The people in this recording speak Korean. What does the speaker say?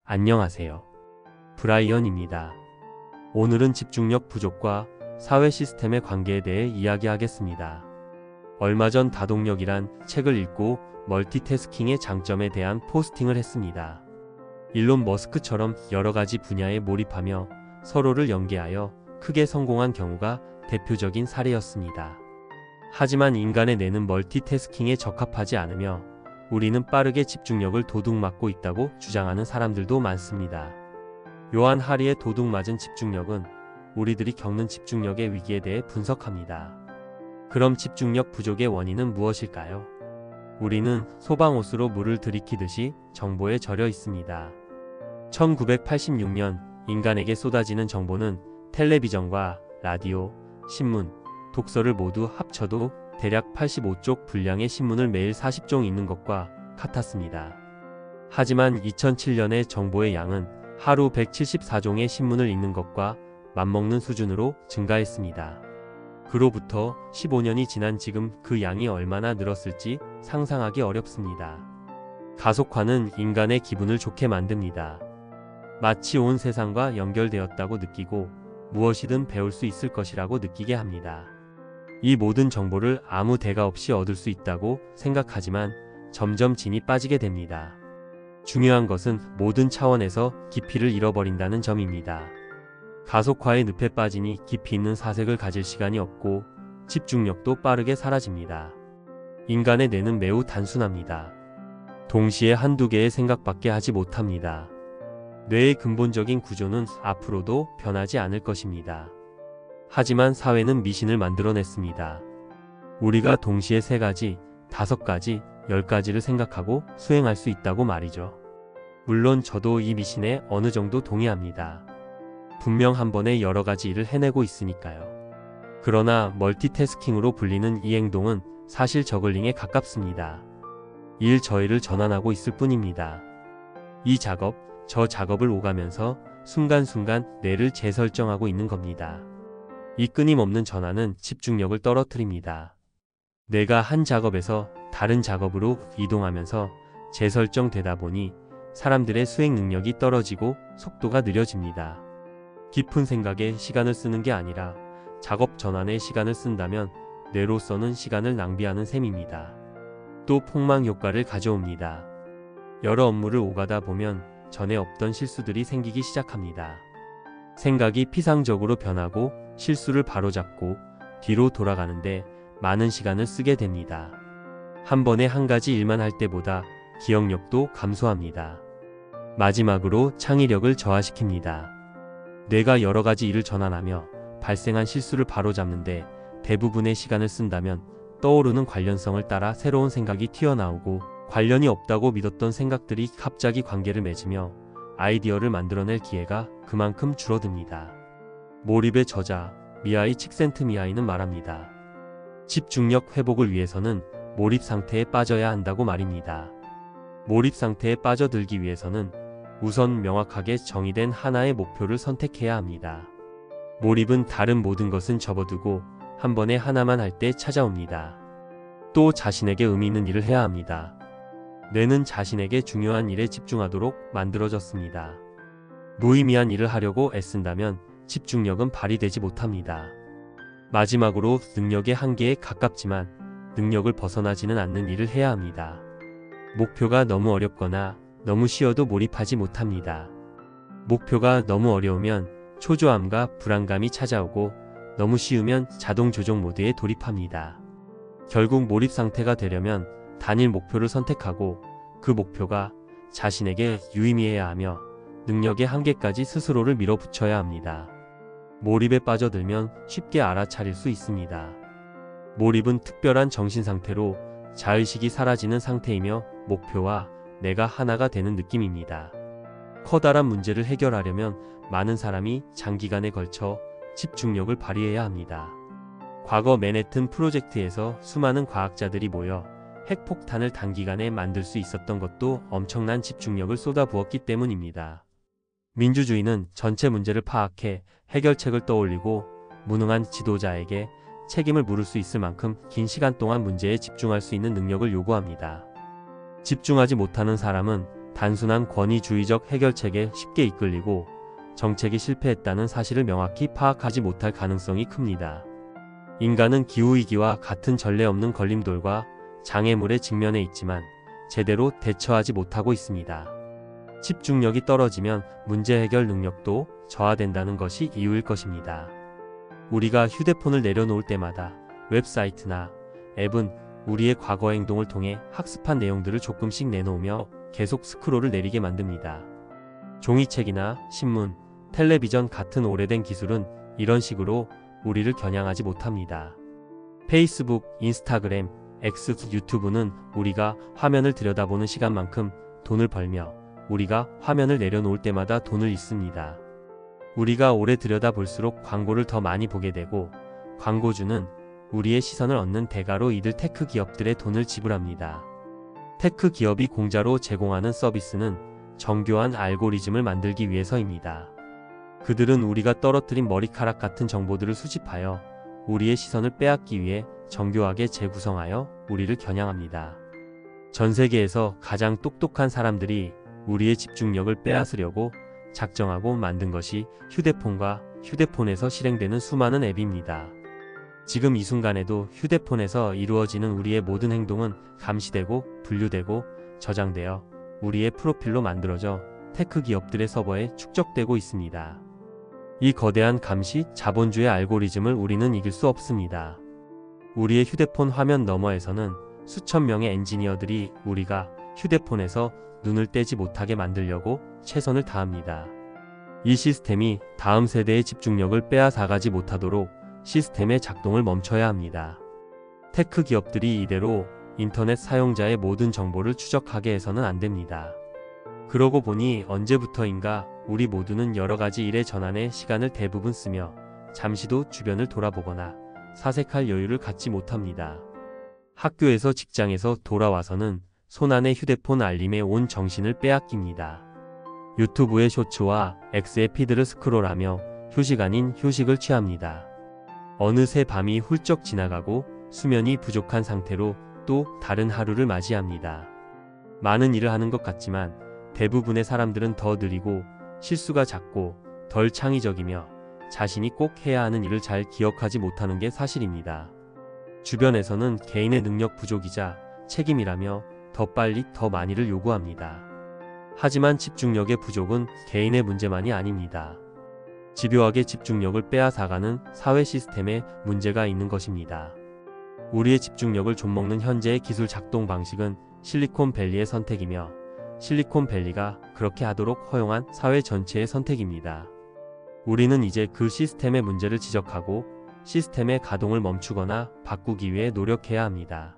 안녕하세요. 브라이언입니다. 오늘은 집중력 부족과 사회 시스템의 관계에 대해 이야기하겠습니다. 얼마 전 다동력이란 책을 읽고 멀티태스킹의 장점에 대한 포스팅을 했습니다. 일론 머스크처럼 여러 가지 분야에 몰입하며 서로를 연계하여 크게 성공한 경우가 대표적인 사례였습니다. 하지만 인간의 뇌는 멀티태스킹에 적합하지 않으며 우리는 빠르게 집중력을 도둑맞고 있다고 주장하는 사람들도 많습니다. 요한 하리의 도둑맞은 집중력은 우리들이 겪는 집중력의 위기에 대해 분석합니다. 그럼 집중력 부족의 원인은 무엇일까요? 우리는 소방호스로 물을 들이키듯이 정보에 절여 있습니다. 1986년 인간에게 쏟아지는 정보는 텔레비전과 라디오, 신문, 독서를 모두 합쳐도 대략 85쪽 분량의 신문을 매일 40종 읽는 것과 같았습니다. 하지만 2007년에 정보의 양은 하루 174종의 신문을 읽는 것과 맞먹는 수준으로 증가했습니다. 그로부터 15년이 지난 지금 그 양이 얼마나 늘었을지 상상하기 어렵습니다. 가속화는 인간의 기분을 좋게 만듭니다. 마치 온 세상과 연결되었다고 느끼고 무엇이든 배울 수 있을 것이라고 느끼게 합니다. 이 모든 정보를 아무 대가 없이 얻을 수 있다고 생각하지만 점점 진이 빠지게 됩니다. 중요한 것은 모든 차원에서 깊이를 잃어버린다는 점입니다. 가속화의 늪에 빠지니 깊이 있는 사색을 가질 시간이 없고 집중력도 빠르게 사라집니다. 인간의 뇌는 매우 단순합니다. 동시에 한두 개의 생각밖에 하지 못합니다. 뇌의 근본적인 구조는 앞으로도 변하지 않을 것입니다. 하지만 사회는 미신을 만들어냈습니다. 우리가 동시에 3가지, 5가지, 10가지를 생각하고 수행할 수 있다고 말이죠. 물론 저도 이 미신에 어느 정도 동의합니다. 분명 한 번에 여러 가지 일을 해내고 있으니까요. 그러나 멀티태스킹으로 불리는 이 행동은 사실 저글링에 가깝습니다. 일저일을 전환하고 있을 뿐입니다. 이 작업, 저 작업을 오가면서 순간순간 뇌를 재설정하고 있는 겁니다. 이 끊임없는 전환은 집중력을 떨어뜨립니다. 뇌가 한 작업에서 다른 작업으로 이동하면서 재설정되다 보니 사람들의 수행 능력이 떨어지고 속도가 느려집니다. 깊은 생각에 시간을 쓰는 게 아니라 작업 전환에 시간을 쓴다면 뇌로서는 시간을 낭비하는 셈입니다. 또 폭망 효과를 가져옵니다. 여러 업무를 오가다 보면 전에 없던 실수들이 생기기 시작합니다. 생각이 피상적으로 변하고 실수를 바로잡고 뒤로 돌아가는데 많은 시간을 쓰게 됩니다. 한 번에 한 가지 일만 할 때보다 기억력도 감소합니다. 마지막으로 창의력을 저하시킵니다. 뇌가 여러 가지 일을 전환하며 발생한 실수를 바로잡는데 대부분의 시간을 쓴다면 떠오르는 관련성을 따라 새로운 생각이 튀어나오고 관련이 없다고 믿었던 생각들이 갑자기 관계를 맺으며 아이디어를 만들어낼 기회가 그만큼 줄어듭니다. 몰입의 저자 미하이 칙센트미하이는 말합니다. 집중력 회복을 위해서는 몰입 상태에 빠져야 한다고 말입니다. 몰입 상태에 빠져들기 위해서는 우선 명확하게 정의된 하나의 목표를 선택해야 합니다. 몰입은 다른 모든 것은 접어두고 한 번에 하나만 할 때 찾아옵니다. 또 자신에게 의미 있는 일을 해야 합니다. 뇌는 자신에게 중요한 일에 집중하도록 만들어졌습니다. 무의미한 일을 하려고 애쓴다면 집중력은 발휘되지 못합니다. 마지막으로 능력의 한계에 가깝지만 능력을 벗어나지는 않는 일을 해야 합니다. 목표가 너무 어렵거나 너무 쉬워도 몰입하지 못합니다. 목표가 너무 어려우면 초조함과 불안감이 찾아오고 너무 쉬우면 자동 조정 모드에 돌입합니다. 결국 몰입 상태가 되려면 단일 목표를 선택하고 그 목표가 자신에게 유의미해야 하며 능력의 한계까지 스스로를 밀어붙여야 합니다. 몰입에 빠져들면 쉽게 알아차릴 수 있습니다. 몰입은 특별한 정신 상태로 자의식이 사라지는 상태이며 목표와 내가 하나가 되는 느낌입니다. 커다란 문제를 해결하려면 많은 사람이 장기간에 걸쳐 집중력을 발휘해야 합니다. 과거 맨해튼 프로젝트에서 수많은 과학자들이 모여 핵폭탄을 단기간에 만들 수 있었던 것도 엄청난 집중력을 쏟아부었기 때문입니다. 민주주의는 전체 문제를 파악해 해결책을 떠올리고 무능한 지도자에게 책임을 물을 수 있을 만큼 긴 시간 동안 문제에 집중할 수 있는 능력을 요구합니다. 집중하지 못하는 사람은 단순한 권위주의적 해결책에 쉽게 이끌리고 정책이 실패했다는 사실을 명확히 파악하지 못할 가능성이 큽니다. 인간은 기후위기와 같은 전례 없는 걸림돌과 장애물에 직면해 있지만 제대로 대처하지 못하고 있습니다. 집중력이 떨어지면 문제 해결 능력도 저하된다는 것이 이유일 것입니다. 우리가 휴대폰을 내려놓을 때마다 웹사이트나 앱은 우리의 과거 행동을 통해 학습한 내용들을 조금씩 내놓으며 계속 스크롤을 내리게 만듭니다. 종이책이나 신문, 텔레비전 같은 오래된 기술은 이런 식으로 우리를 겨냥하지 못합니다. 페이스북, 인스타그램, X, 유튜브는 우리가 화면을 들여다보는 시간만큼 돈을 벌며 우리가 화면을 내려놓을 때마다 돈을 잃습니다. 우리가 오래 들여다볼수록 광고를 더 많이 보게 되고 광고주는 우리의 시선을 얻는 대가로 이들 테크 기업들의 돈을 지불합니다. 테크 기업이 공짜로 제공하는 서비스는 정교한 알고리즘을 만들기 위해서입니다. 그들은 우리가 떨어뜨린 머리카락 같은 정보들을 수집하여 우리의 시선을 빼앗기 위해 정교하게 재구성하여 우리를 겨냥합니다. 전 세계에서 가장 똑똑한 사람들이 우리의 집중력을 빼앗으려고 작정하고 만든 것이 휴대폰과 휴대폰에서 실행되는 수많은 앱입니다. 지금 이 순간에도 휴대폰에서 이루어지는 우리의 모든 행동은 감시되고 분류되고 저장되어 우리의 프로필로 만들어져 테크 기업들의 서버에 축적되고 있습니다. 이 거대한 감시 자본주의 알고리즘을 우리는 이길 수 없습니다. 우리의 휴대폰 화면 너머에서는 수천 명의 엔지니어들이 우리가 휴대폰에서 눈을 떼지 못하게 만들려고 최선을 다합니다. 이 시스템이 다음 세대의 집중력을 빼앗아가지 못하도록 시스템의 작동을 멈춰야 합니다. 테크 기업들이 이대로 인터넷 사용자의 모든 정보를 추적하게 해서는 안 됩니다. 그러고 보니 언제부터인가 우리 모두는 여러 가지 일에 전환에 시간을 대부분 쓰며 잠시도 주변을 돌아보거나 사색할 여유를 갖지 못합니다. 학교에서 직장에서 돌아와서는 손안의 휴대폰 알림에 온 정신을 빼앗깁니다. 유튜브의 쇼츠와 X의 피드를 스크롤하며 휴식 아닌 휴식을 취합니다. 어느새 밤이 훌쩍 지나가고 수면이 부족한 상태로 또 다른 하루를 맞이합니다. 많은 일을 하는 것 같지만 대부분의 사람들은 더 느리고 실수가 작고 덜 창의적이며 자신이 꼭 해야 하는 일을 잘 기억하지 못하는 게 사실입니다. 주변에서는 개인의 능력 부족이자 책임이라며 더 빨리 더 많이를 요구합니다. 하지만 집중력의 부족은 개인의 문제만이 아닙니다. 집요하게 집중력을 빼앗아가는 사회 시스템에 문제가 있는 것입니다. 우리의 집중력을 좀먹는 현재의 기술 작동 방식은 실리콘밸리의 선택이며 실리콘밸리가 그렇게 하도록 허용한 사회 전체의 선택입니다. 우리는 이제 그 시스템의 문제를 지적하고 시스템의 가동을 멈추거나 바꾸기 위해 노력해야 합니다.